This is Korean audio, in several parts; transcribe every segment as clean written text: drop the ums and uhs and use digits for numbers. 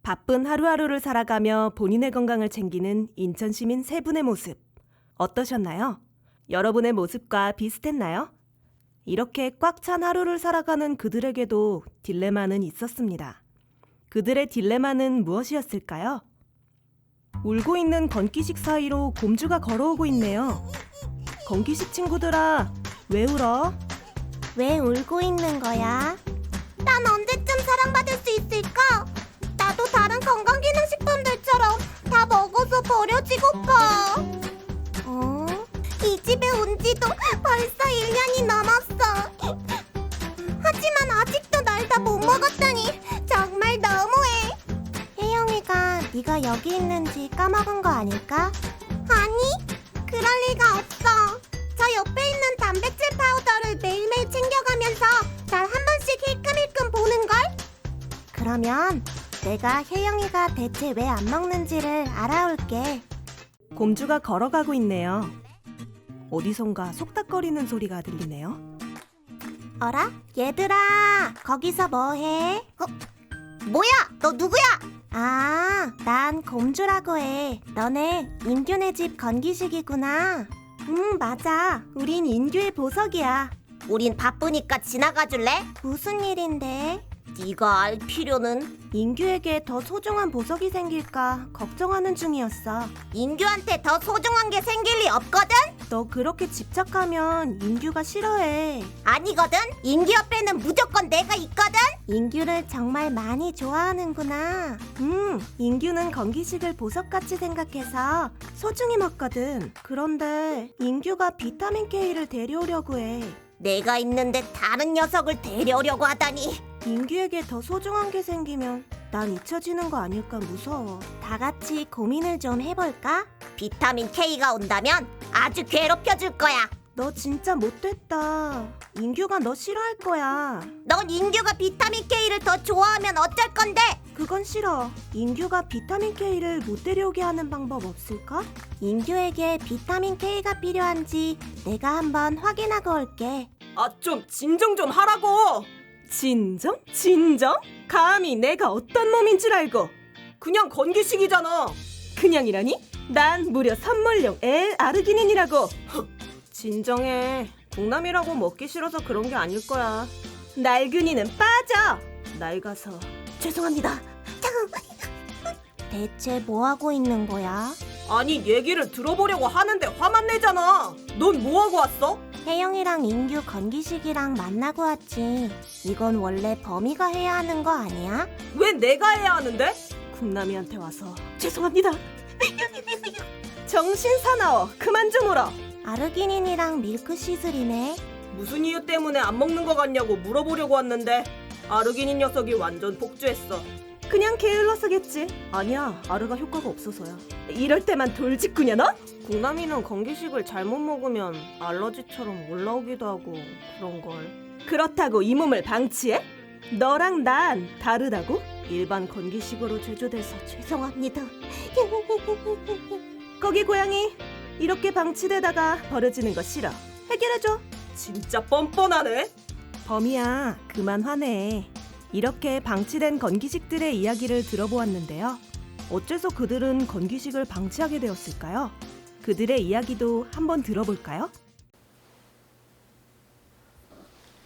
바쁜 하루하루를 살아가며 본인의 건강을 챙기는 인천 시민 세 분의 모습. 어떠셨나요? 여러분의 모습과 비슷했나요? 이렇게 꽉 찬 하루를 살아가는 그들에게도 딜레마는 있었습니다. 그들의 딜레마는 무엇이었을까요? 울고 있는 건기식 사이로 곰주가 걸어오고 있네요. 건기식 친구들아, 왜 울어? 왜 울고 있는 거야? 난 언제쯤 사랑받을 수 있을까? 나도 다른 건강기능식품들처럼 다 먹어서 버려지고파. 이 집에 온 지도 벌써 1년이 넘었어. 하지만 아직도 날 다 못 먹었다니 정말 너무해. 혜영이가 네가 여기 있는지 까먹은 거 아닐까? 아니, 그럴 리가 없어. 저 옆에 있는 단백질 파우더를 매일매일 챙겨가면서 날 한 번씩 힐끔힐끔 보는걸? 그러면 내가 혜영이가 대체 왜 안 먹는지를 알아올게. 곰주가 걸어가고 있네요. 어디선가 속닥거리는 소리가 들리네요. 어라? 얘들아, 거기서 뭐해? 뭐야? 너 누구야? 아, 난 곰주라고 해. 너네 인규네 집 건기식이구나. 맞아. 우린 인규의 보석이야. 우린 바쁘니까 지나가 줄래? 무슨 일인데? 네가 알 필요는? 인규에게 더 소중한 보석이 생길까 걱정하는 중이었어. 인규한테 더 소중한 게 생길 리 없거든? 너 그렇게 집착하면 인규가 싫어해. 아니거든? 인규 옆에는 무조건 내가 있거든? 인규를 정말 많이 좋아하는구나. 인규는 건기식을 보석같이 생각해서 소중히 먹거든. 그런데 인규가 비타민 K를 데려오려고 해. 내가 있는데 다른 녀석을 데려오려고 하다니. 인규에게 더 소중한 게 생기면 난 잊혀지는 거 아닐까 무서워. 다 같이 고민을 좀 해볼까? 비타민 K가 온다면 아주 괴롭혀줄 거야. 너 진짜 못됐다. 인규가 너 싫어할 거야. 넌 인규가 비타민 K를 더 좋아하면 어쩔 건데? 그건 싫어. 인규가 비타민 K를 못 데려오게 하는 방법 없을까? 인규에게 비타민 K가 필요한지 내가 한번 확인하고 올게. 아, 좀 진정 좀 하라고. 진정? 진정? 감히 내가 어떤 몸인 줄 알고. 그냥 건기식이잖아. 그냥이라니? 난 무려 선물용 L-아르기닌이라고. 진정해. 동남이라고 먹기 싫어서 그런 게 아닐 거야. 낡은이는 빠져. 낡아서. 죄송합니다. 대체 뭐 하고 있는 거야? 아니, 얘기를 들어보려고 하는데 화만 내잖아. 넌 뭐 하고 왔어? 혜영이랑 인규 건기식이랑 만나고 왔지. 이건 원래 범이가 해야 하는 거 아니야? 왜 내가 해야 하는데? 국남이한테 와서 죄송합니다. 정신 사나워. 그만 좀 울어. 아르기닌이랑 밀크시슬이네. 무슨 이유 때문에 안 먹는 거 같냐고 물어보려고 왔는데 아르기닌 녀석이 완전 폭주했어. 그냥 게을러서겠지. 아니야, 아르가 효과가 없어서야. 이럴 때만 돌직구냐 너? 국남이는 건기식을 잘못 먹으면 알러지처럼 올라오기도 하고 그런걸. 그렇다고 이 몸을 방치해? 너랑 난 다르다고? 일반 건기식으로 제조돼서 죄송합니다. 거기 고양이, 이렇게 방치되다가 버려지는 거 싫어. 해결해줘. 진짜 뻔뻔하네. 범이야, 그만 화내. 이렇게 방치된 건기식들의 이야기를 들어보았는데요. 어째서 그들은 건기식을 방치하게 되었을까요? 그들의 이야기도 한번 들어볼까요?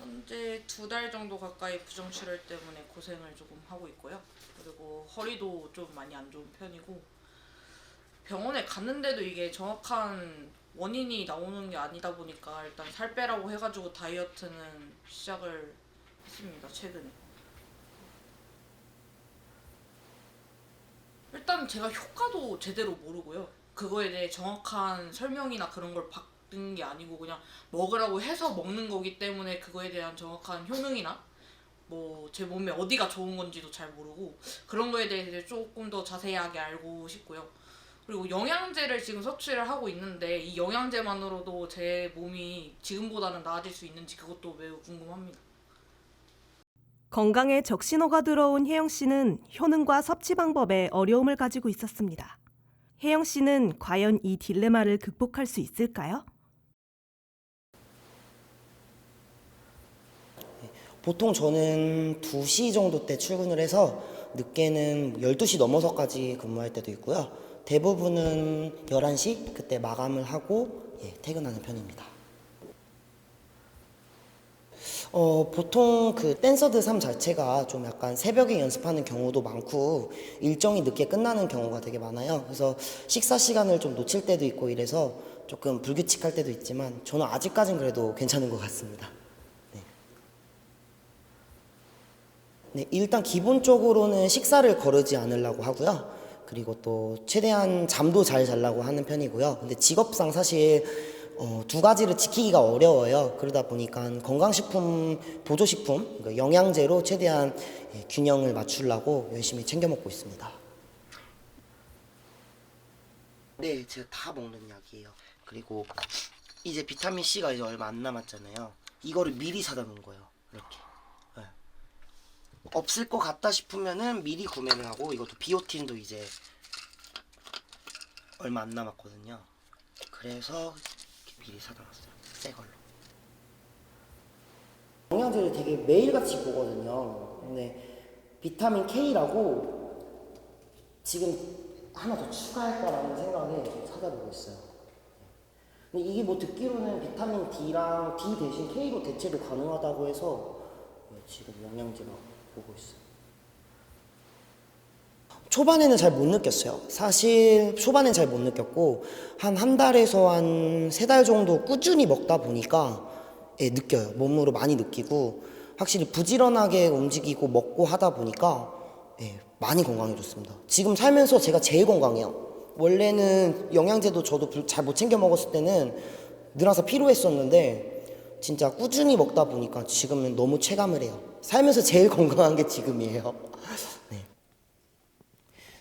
현재 2달 정도 가까이 부정출혈 때문에 고생을 조금 하고 있고요. 그리고 허리도 좀 많이 안 좋은 편이고, 병원에 갔는데도 이게 정확한 원인이 나오는 게 아니다 보니까 일단 살 빼라고 해가지고 다이어트는 시작을 했습니다, 최근에. 일단 제가 효과도 제대로 모르고요. 그거에 대해 정확한 설명이나 그런 걸 받은 게 아니고 그냥 먹으라고 해서 먹는 거기 때문에 그거에 대한 정확한 효능이나 뭐 제 몸에 어디가 좋은 건지도 잘 모르고 그런 거에 대해서 조금 더 자세하게 알고 싶고요. 그리고 영양제를 지금 섭취를 하고 있는데 이 영양제만으로도 제 몸이 지금보다는 나아질 수 있는지 그것도 매우 궁금합니다. 건강에 적신호가 들어온 혜영 씨는 효능과 섭취 방법에 어려움을 가지고 있었습니다. 혜영 씨는 과연 이 딜레마를 극복할 수 있을까요? 보통 저는 2시 정도 때 출근을 해서 늦게는 12시 넘어서까지 근무할 때도 있고요. 대부분은 11시 그때 마감을 하고 퇴근하는 편입니다. 보통 그 댄서드 삶 자체가 좀 약간 새벽에 연습하는 경우도 많고 일정이 늦게 끝나는 경우가 되게 많아요. 그래서 식사 시간을 좀 놓칠 때도 있고 이래서 조금 불규칙할 때도 있지만 저는 아직까진 그래도 괜찮은 것 같습니다. 네, 일단 기본적으로는 식사를 거르지 않으려고 하고요. 그리고 또 최대한 잠도 잘 자려고 하는 편이고요. 근데 직업상 사실 두 가지를 지키기가 어려워요. 그러다 보니까 건강식품, 보조식품, 그러니까 영양제로 최대한 균형을 맞추려고 열심히 챙겨 먹고 있습니다. 네, 제가 다 먹는 약이에요. 그리고 이제 비타민 C가 이제 얼마 안 남았잖아요. 이거를 미리 사다 놓은 거예요. 이렇게. 네. 없을 것 같다 싶으면은 미리 구매를 하고, 이것도 비오틴도 이제 얼마 안 남았거든요. 그래서 미리 사다 놨어요. 새 걸로. 영양제를 되게 매일같이 보거든요. 근데 비타민 K라고 지금 하나 더 추가할까라는 생각에 찾아보고 있어요. 근데 이게 뭐 듣기로는 비타민 D랑 D 대신 K로 대체도 가능하다고 해서 지금 영양제 막 보고 있어요. 초반에는 잘 못 느꼈어요. 사실 초반엔 잘 못 느꼈고 한 달에서 한 3달 정도 꾸준히 먹다 보니까 느껴요. 몸으로 많이 느끼고 확실히 부지런하게 움직이고 먹고 하다 보니까 많이 건강해졌습니다. 지금 살면서 제가 제일 건강해요. 원래는 영양제도 저도 잘 못 챙겨 먹었을 때는 늘 항상 피로했었는데 진짜 꾸준히 먹다 보니까 지금은 너무 체감을 해요. 살면서 제일 건강한 게 지금이에요.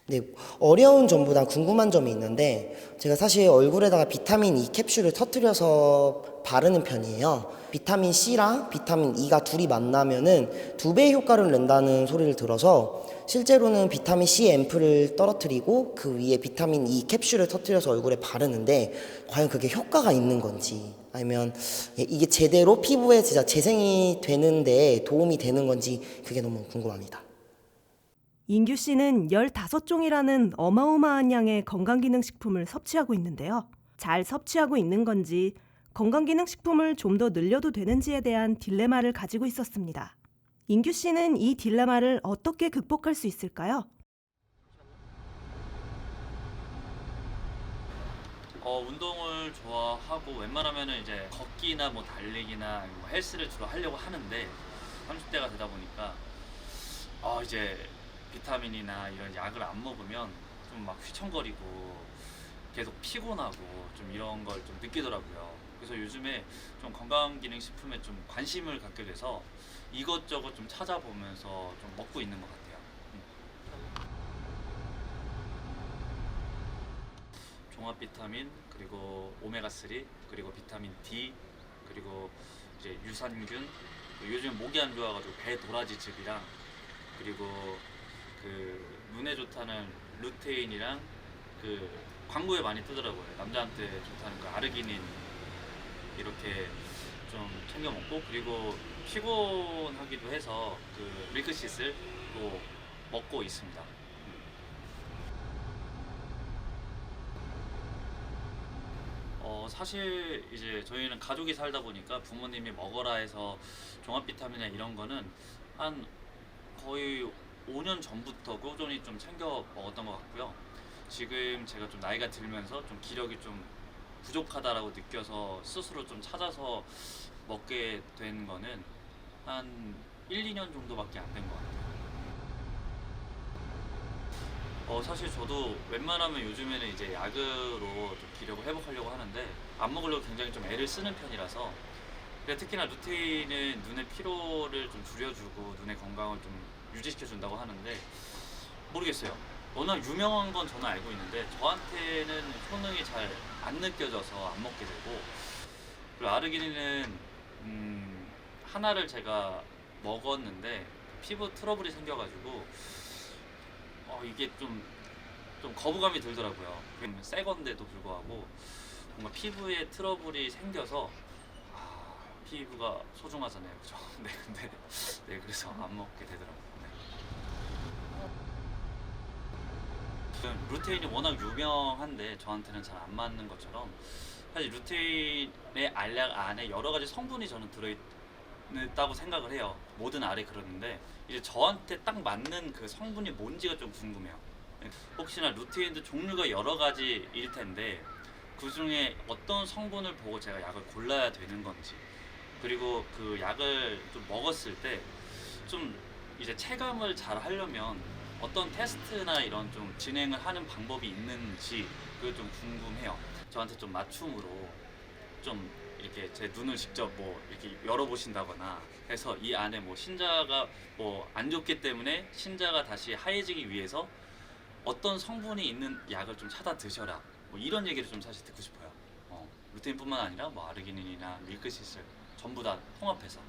네, 어려운 점보다 궁금한 점이 있는데 제가 사실 얼굴에다가 비타민 E 캡슐을 터뜨려서 바르는 편이에요. 비타민 C랑 비타민 E가 둘이 만나면은 2배의 효과를 낸다는 소리를 들어서 실제로는 비타민 C 앰플을 떨어뜨리고 그 위에 비타민 E 캡슐을 터뜨려서 얼굴에 바르는데 과연 그게 효과가 있는 건지 아니면 이게 제대로 피부에 진짜 재생이 되는데 도움이 되는 건지 그게 너무 궁금합니다. 인규 씨는 15종이라는 어마어마한 양의 건강기능식품을 섭취하고 있는데요. 잘 섭취하고 있는 건지 건강기능식품을 좀 더 늘려도 되는지에 대한 딜레마를 가지고 있었습니다. 인규 씨는 이 딜레마를 어떻게 극복할 수 있을까요? 운동을 좋아하고 웬만하면은 이제 걷기나 뭐 달리기나 뭐 헬스를 주로 하려고 하는데 30대가 되다 보니까 이제 비타민이나 이런 약을 안 먹으면 좀 막 휘청거리고 계속 피곤하고 좀 이런 걸 좀 느끼더라고요. 그래서 요즘에 좀 건강기능식품에 좀 관심을 갖게 돼서 이것저것 좀 찾아보면서 좀 먹고 있는 것 같아요. 종합 비타민, 그리고 오메가3, 그리고 비타민 D, 그리고 이제 유산균, 요즘 목이 안 좋아가지고 배도라지즙이랑 그리고 그 눈에 좋다는 루테인이랑 그 광고에 많이 뜨더라고요. 남자한테 좋다는 그 아르기닌 이렇게 좀 챙겨 먹고, 그리고 피곤하기도 해서 그 밀크시슬 또 먹고 있습니다. 사실 이제 저희는 가족이 살다 보니까 부모님이 먹어라 해서 종합 비타민이나 이런 거는 한 거의 5년 전부터 꾸준히 좀 챙겨 먹었던 것 같고요. 지금 제가 좀 나이가 들면서 좀 기력이 좀 부족하다라고 느껴서 스스로 좀 찾아서 먹게 된 거는 한 1, 2년 정도밖에 안 된 것 같아요. 사실 저도 웬만하면 요즘에는 이제 약으로 좀 기력을 회복하려고 하는데 안 먹으려고 굉장히 좀 애를 쓰는 편이라서, 특히나 루테인은 눈의 피로를 좀 줄여주고 눈의 건강을 좀 유지시켜준다고 하는데 모르겠어요. 워낙 유명한 건 저는 알고 있는데 저한테는 효능이 잘 안 느껴져서 안 먹게 되고, 그리고 아르기닌은 하나를 제가 먹었는데 피부 트러블이 생겨가지고 이게 좀 거부감이 들더라고요. 새 건데도 불구하고 뭔가 피부에 트러블이 생겨서 피부가 소중하잖아요, 그죠? 네, 근데 그래서 안 먹게 되더라고요. 네. 루테인이 워낙 유명한데 저한테는 잘 안 맞는 것처럼 사실 루테인의 알약 안에 여러 가지 성분이 저는 들어있다고 생각을 해요. 모든 알에 그러는데 이제 저한테 딱 맞는 그 성분이 뭔지가 좀 궁금해요. 혹시나 루테인도 종류가 여러 가지일 텐데 그 중에 어떤 성분을 보고 제가 약을 골라야 되는 건지, 그리고 그 약을 좀 먹었을 때 좀 이제 체감을 잘 하려면 어떤 테스트나 이런 좀 진행을 하는 방법이 있는지 그게 좀 궁금해요. 저한테 좀 맞춤으로 좀 이렇게 제 눈을 직접 뭐 이렇게 열어보신다거나 해서 이 안에 뭐 신자가 뭐 안 좋기 때문에 신자가 다시 하얘지기 위해서 어떤 성분이 있는 약을 좀 찾아 드셔라, 뭐 이런 얘기를 좀 사실 듣고 싶어요. 루테인뿐만 아니라 뭐 아르기닌이나 밀크시슬 전부 다 통합해서.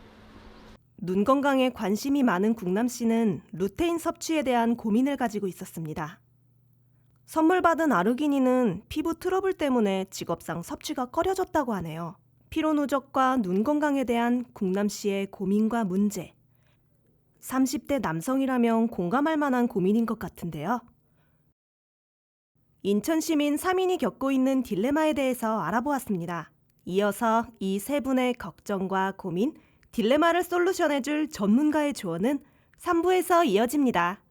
눈 건강에 관심이 많은 국남 씨는 루테인 섭취에 대한 고민을 가지고 있었습니다. 선물 받은 아르기닌은 피부 트러블 때문에 직업상 섭취가 꺼려졌다고 하네요. 피로 누적과 눈 건강에 대한 국남 씨의 고민과 문제. 30대 남성이라면 공감할 만한 고민인 것 같은데요. 인천 시민 3인이 겪고 있는 딜레마에 대해서 알아보았습니다. 이어서 이 세 분의 걱정과 고민, 딜레마를 솔루션해줄 전문가의 조언은 3부에서 이어집니다.